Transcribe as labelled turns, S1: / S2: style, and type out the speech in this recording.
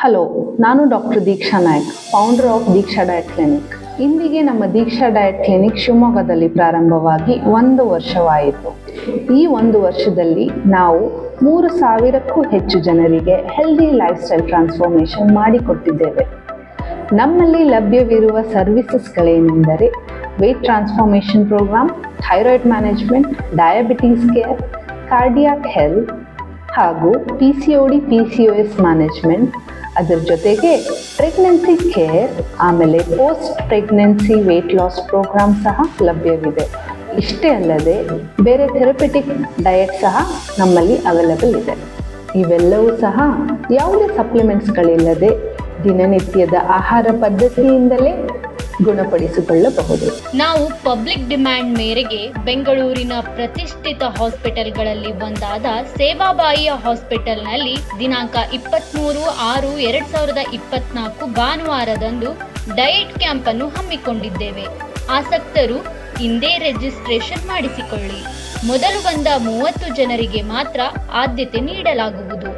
S1: Hello, ನಾನು doctor Deeksha Naik, founder of Deeksha diet clinic. ಇಂದಿಗೆ ನಮ್ಮ ದೀಕ್ಷಾ ಡಯಟ್ ಕ್ಲಿನಿಕ್ ಶಿವಮೊಗ್ಗದಲ್ಲಿ ಪ್ರಾರಂಭವಾಗಿ 1 ವರ್ಷವಾಯಿತು. ಈ 1 ವರ್ಷದಲ್ಲಿ ನಾವು 3,000ಕ್ಕೂ ಹೆಚ್ಚು ಜನರಿಗೆ ಹೆಲ್ದಿ ಲೈಫ್ ಸ್ಟೈಲ್ ಟ್ರಾನ್ಸ್ಫಾರ್ಮೇಷನ್ ಮಾಡಿಕೊಟ್ಟಿದ್ದೇವೆ. ನಮ್ಮಲ್ಲಿ ಲಭ್ಯವಿರುವ ಸರ್ವಿಸಸ್ಗಳೇನೆಂದರೆ weight transformation programme, thyroid management, diabetes care, cardiac health ಹಾಗೂ PCOD PCOS ಮ್ಯಾನೇಜ್ಮೆಂಟ್. ಅದರ ಜೊತೆಗೆ ಪ್ರೆಗ್ನೆನ್ಸಿ ಕೇರ್, ಆಮೇಲೆ post pregnancy weight loss programme ಸಹ ಲಭ್ಯವಿದೆ. ಇಷ್ಟೇ ಅಲ್ಲದೆ ಬೇರೆ ಥೆರಪಿಟಿಕ್ ಡಯಟ್ ಸಹ ನಮ್ಮಲ್ಲಿ ಅವೈಲಬಲ್ ಇದೆ. ಇವೆಲ್ಲವೂ ಸಹ ಯಾವುದೇ ಸಪ್ಲಿಮೆಂಟ್ಸ್ಗಳಿಲ್ಲದೆ ದಿನನಿತ್ಯದ ಆಹಾರ ಪದ್ಧತಿಯಿಂದಲೇ ಗುಣಪಡಿಸಿಕೊಳ್ಳಬಹುದು.
S2: ನಾವು ಪಬ್ಲಿಕ್ ಡಿಮ್ಯಾಂಡ್ ಮೇರೆಗೆ ಬೆಂಗಳೂರಿನ ಪ್ರತಿಷ್ಠಿತ ಹಾಸ್ಪಿಟಲ್ಗಳಲ್ಲಿ ಒಂದಾದ ಸೇವಾಬಾಯಿಯ ಹಾಸ್ಪಿಟಲ್ನಲ್ಲಿ ದಿನಾಂಕ 23/6/2024 ಭಾನುವಾರದಂದು ಡಯಟ್ ಕ್ಯಾಂಪ್ ಅನ್ನು ಹಮ್ಮಿಕೊಂಡಿದ್ದೇವೆ. ಆಸಕ್ತರು ಇಂದೇ ರಿಜಿಸ್ಟ್ರೇಷನ್ ಮಾಡಿಸಿಕೊಳ್ಳಿ. ಮೊದಲು ಬಂದ 30 ಜನರಿಗೆ ಮಾತ್ರ ಆದ್ಯತೆ ನೀಡಲಾಗುವುದು.